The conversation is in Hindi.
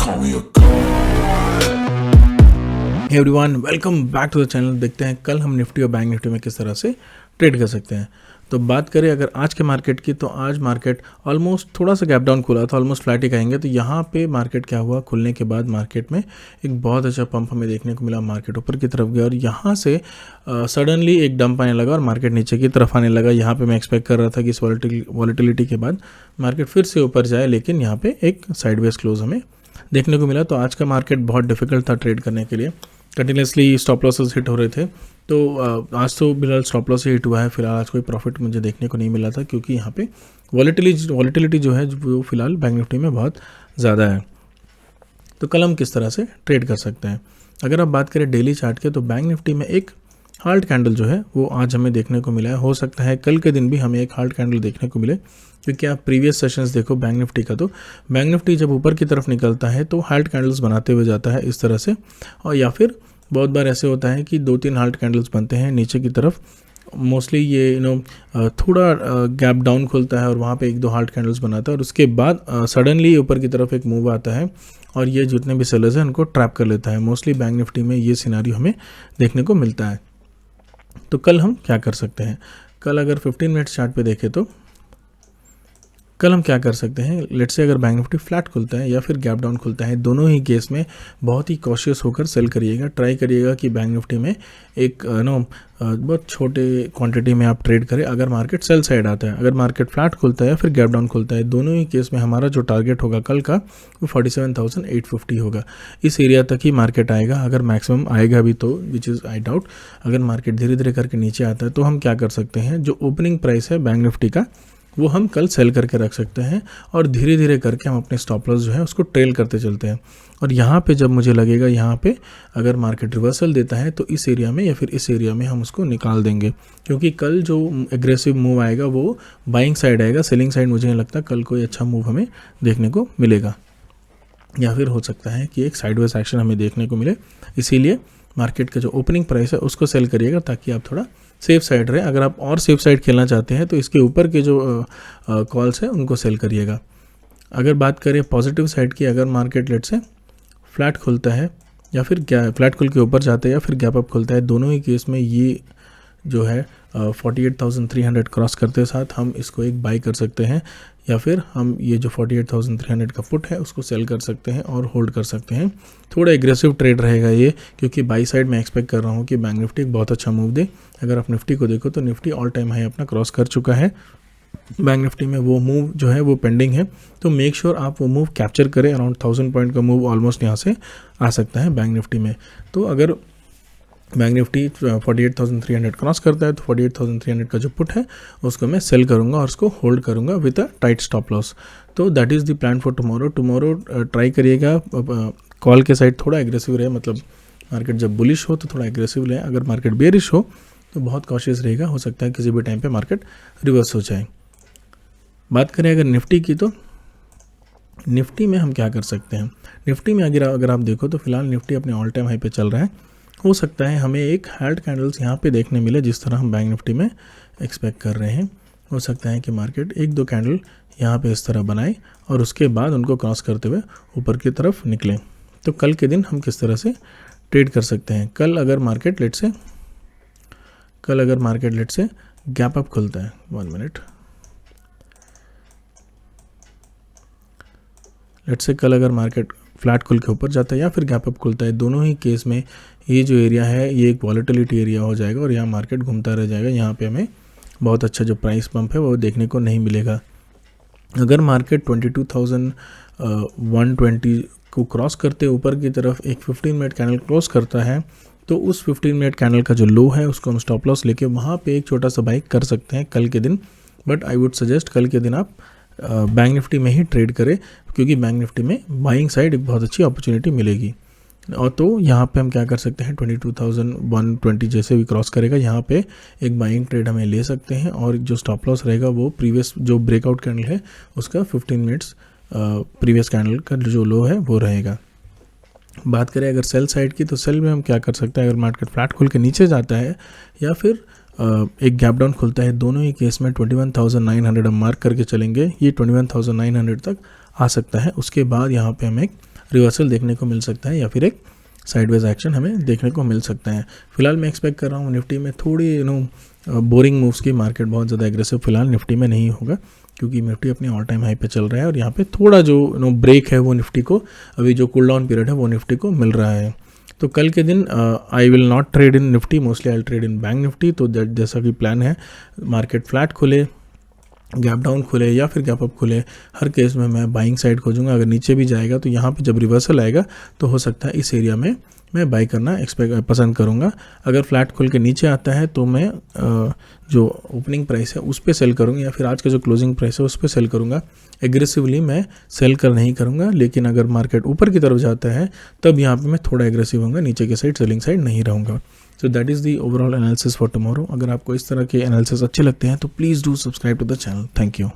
call me a god. Hey everyone, welcome back to the channel. देखते हैं कल हम निफ्टी और बैंक निफ्टी में किस तरह से ट्रेड कर सकते हैं। तो बात करें अगर आज के मार्केट की, तो आज मार्केट ऑलमोस्ट थोड़ा सा गैप डाउन खुला था, ऑलमोस्ट फ्लैट ही कहेंगे। तो यहाँ पे मार्केट क्या हुआ, खुलने के बाद मार्केट में एक बहुत अच्छा पंप हमें देखने को मिला। मार्केट ऊपर की तरफ गया और यहाँ से सडनली एक डंप आने लगा और मार्केट नीचे की तरफ आने लगा। यहाँ पे मैं एक्सपेक्ट कर रहा था कि इस वॉलेटिलिटी के बाद मार्केट फिर से ऊपर जाए, लेकिन यहाँ पे एक साइडवेज क्लोज हमें देखने को मिला। तो आज का मार्केट बहुत डिफिकल्ट था ट्रेड करने के लिए, कंटिन्यूसली स्टॉप लॉसेस हिट हो रहे थे। तो आज तो फिलहाल स्टॉप लॉस ही हिट हुआ है। फिलहाल आज कोई प्रॉफिट मुझे देखने को नहीं मिला था, क्योंकि यहाँ पे वॉलेटिलिटी जो है वो फिलहाल बैंक निफ्टी में बहुत ज़्यादा है। तो कल हम किस तरह से ट्रेड कर सकते हैं, अगर आप बात करें डेली चार्ट के, तो बैंक निफ्टी में एक हार्ड कैंडल जो है वो आज हमें देखने को मिला है। हो सकता है कल के दिन भी हमें एक हार्ड कैंडल देखने को मिले, क्योंकि आप प्रीवियस सेशंस देखो बैंक निफ्टी का, तो बैंक निफ्टी जब ऊपर की तरफ निकलता है तो हार्ड कैंडल्स बनाते हुए जाता है इस तरह से। और या फिर बहुत बार ऐसे होता है कि 2-3 हार्ड कैंडल्स बनते हैं नीचे की तरफ। मोस्टली ये थोड़ा गैप डाउन खुलता है और वहाँ पे 1-2 हार्ड कैंडल्स बनाता है और उसके बाद सडनली ऊपर की तरफ एक मूव आता है और ये जितने भी सेलर्स हैं उनको ट्रैप कर लेता है। मोस्टली बैंक निफ्टी में ये सिनारियो हमें देखने को मिलता है। तो कल हम क्या कर सकते हैं, कल अगर 15 मिनट्स चार्ट पे देखें तो कल हम क्या कर सकते हैं। लेट्स से अगर बैंक निफ्टी फ्लैट खुलता है या फिर गैप डाउन खुलता है, दोनों ही केस में बहुत ही कॉशियस होकर सेल करिएगा। ट्राई करिएगा कि बैंक निफ्टी में एक बहुत छोटे क्वांटिटी में आप ट्रेड करें अगर मार्केट सेल साइड आता है। अगर मार्केट फ्लैट खुलता है या फिर गैप डाउन खुलता है, दोनों ही केस में हमारा जो टारगेट होगा कल का वो 47,850 होगा। इस एरिया तक ही मार्केट आएगा, अगर मैक्सिमम आएगा भी तो, विच इज़ आई डाउट। अगर मार्केट धीरे धीरे करके नीचे आता है तो हम क्या कर सकते हैं, जो ओपनिंग प्राइस है बैंक निफ्टी का वो हम कल सेल करके रख सकते हैं और धीरे धीरे करके हम अपने स्टॉप लॉस जो है उसको ट्रेल करते चलते हैं। और यहाँ पे जब मुझे लगेगा यहाँ पे अगर मार्केट रिवर्सल देता है तो इस एरिया में या फिर इस एरिया में हम उसको निकाल देंगे, क्योंकि कल जो एग्रेसिव मूव आएगा वो बाइंग साइड आएगा। सेलिंग साइड मुझे नहीं लगता कल कोई अच्छा मूव हमें देखने को मिलेगा, या फिर हो सकता है कि एक साइडवेज एक्शन हमें देखने को मिले। इसीलिए मार्केट का जो ओपनिंग प्राइस है उसको सेल करिएगा, ताकि आप थोड़ा सेफ साइड रहे। अगर आप और सेफ साइड खेलना चाहते हैं तो इसके ऊपर के जो कॉल्स हैं उनको सेल करिएगा। अगर बात करें पॉजिटिव साइड की, अगर मार्केट लेट से फ्लैट खुलता है या फिर फ्लैट खुल के ऊपर जाता है या फिर गैप अप खुलता है, दोनों ही केस में ये जो है 48,300 क्रॉस करते साथ हम इसको एक बाई कर सकते हैं, या फिर हम ये जो 48,300 का पुट है उसको सेल कर सकते हैं और होल्ड कर सकते हैं। थोड़ा एग्रेसिव ट्रेड रहेगा ये, क्योंकि बाई साइड मैं एक्सपेक्ट कर रहा हूँ कि बैंक निफ्टी एक बहुत अच्छा मूव दे। अगर आप निफ्टी को देखो तो निफ्टी ऑल टाइम हाई अपना क्रॉस कर चुका है। बैंक निफ्टी में वो मूव जो है वो पेंडिंग है, तो मेक श्योर आप वो मूव कैप्चर करें। अराउंड 1000 पॉइंट का मूव ऑलमोस्ट यहाँ से आ सकता है बैंक निफ्टी में। तो अगर बैंक निफ्टी 48,300 क्रॉस करता है तो 48,300 का जो पुट है उसको मैं सेल करूंगा और उसको होल्ड करूंगा with a tight stop loss. तो that is the plan for tomorrow try करिएगा कॉल के साइड थोड़ा एग्रेसिव रहे, मतलब मार्केट जब बुलिश हो तो थोड़ा एग्रेसिव रहे, अगर मार्केट बेरिश हो तो बहुत कॉशियस रहेगा। हो सकता है किसी भी टाइम पे मार्केट रिवर्स हो जाए। बात करें अगर निफ्टी की, तो निफ्टी में हम क्या कर सकते हैं। निफ्टी में अगर आप देखो तो फिलहाल निफ्टी अपने ऑल टाइम हाई पे चल रहा है। हो सकता है हमें एक हार्ड कैंडल्स यहाँ पे देखने मिले, जिस तरह हम बैंक निफ्टी में एक्सपेक्ट कर रहे हैं। हो सकता है कि मार्केट 1-2 कैंडल यहाँ पे इस तरह बनाए और उसके बाद उनको क्रॉस करते हुए ऊपर की तरफ निकले। तो कल के दिन हम किस तरह से ट्रेड कर सकते हैं। कल अगर मार्केट लेट से गैप अप खुलता है, 1 मिनट, लेट से कल अगर मार्केट फ्लैट खुल के ऊपर जाता है या फिर गैप अप खुलता है, दोनों ही केस में ये जो एरिया है ये एक वॉलेटिलिटी एरिया हो जाएगा और यहाँ मार्केट घूमता रह जाएगा। यहाँ पे हमें बहुत अच्छा जो प्राइस पंप है वो देखने को नहीं मिलेगा। अगर मार्केट 22,120 को क्रॉस करते ऊपर की तरफ एक 15 मिनट कैंडल क्लोज करता है, तो उस 15 मिनट कैंडल का जो लो है उसको हम स्टॉप लॉस लेके वहाँ पे एक छोटा सा बाई कर सकते हैं कल के दिन। बट आई वुड सजेस्ट कल के दिन आप बैंक निफ्टी में ही ट्रेड करें, क्योंकि बैंक निफ्टी में बाइंग साइड एक बहुत अच्छी अपॉर्चुनिटी मिलेगी। और तो यहाँ पे हम क्या कर सकते हैं, 22,120 जैसे भी क्रॉस करेगा यहाँ पे एक बाइंग ट्रेड हमें ले सकते हैं, और जो स्टॉप लॉस रहेगा वो प्रीवियस जो ब्रेकआउट कैंडल है उसका 15 मिनट्स प्रीवियस कैंडल का जो लो है वो रहेगा। बात करें अगर सेल साइड की, तो सेल में हम क्या कर सकते हैं। अगर मार्केट फ्लैट खुल के नीचे जाता है या फिर एक गैप डाउन खुलता है, दोनों ही केस में 21,900 हम मार्क करके चलेंगे। ये 21,900 तक आ सकता है। उसके बाद यहाँ पे हम एक रिवर्सल देखने को मिल सकता है या फिर एक साइडवेज एक्शन हमें देखने को मिल सकता है। फिलहाल मैं एक्सपेक्ट कर रहा हूँ निफ्टी में थोड़ी बोरिंग मूव्स की, मार्केट बहुत ज़्यादा एग्रेसिव फिलहाल निफ्टी में नहीं होगा, क्योंकि निफ्टी अपनी ऑल टाइम हाई पे चल रहा है और यहाँ पे थोड़ा जो ब्रेक है वो निफ्टी को, अभी जो कूल डाउन पीरियड है वो निफ्टी को मिल रहा है। तो कल के दिन I will not trade in Nifty, mostly I will trade in bank Nifty. तो दैट जैसा कि प्लान है, मार्केट फ्लैट खुले, गैप डाउन खुले या फिर गैप अप खुले, हर केस में मैं बाइंग साइड खोजूंगा। अगर नीचे भी जाएगा तो यहाँ पे जब रिवर्सल आएगा तो हो सकता है इस एरिया में मैं बाई करना पसंद करूँगा। अगर फ्लैट खुल के नीचे आता है तो मैं जो ओपनिंग प्राइस है उस पर सेल करूँगा या फिर आज का जो क्लोजिंग प्राइस है उस पर सेल करूँगा। एग्रेसिवली मैं सेल कर नहीं करूँगा, लेकिन अगर मार्केट ऊपर की तरफ जाता है तब यहाँ पे मैं थोड़ा एग्रेसिव होऊंगा, नीचे की साइड सेलिंग साइड नहीं रहूँगा। So that is the overall analysis for tomorrow. अगर आपको इस तरह के एनालिसिस अच्छे लगते हैं तो please do subscribe to the channel. Thank you.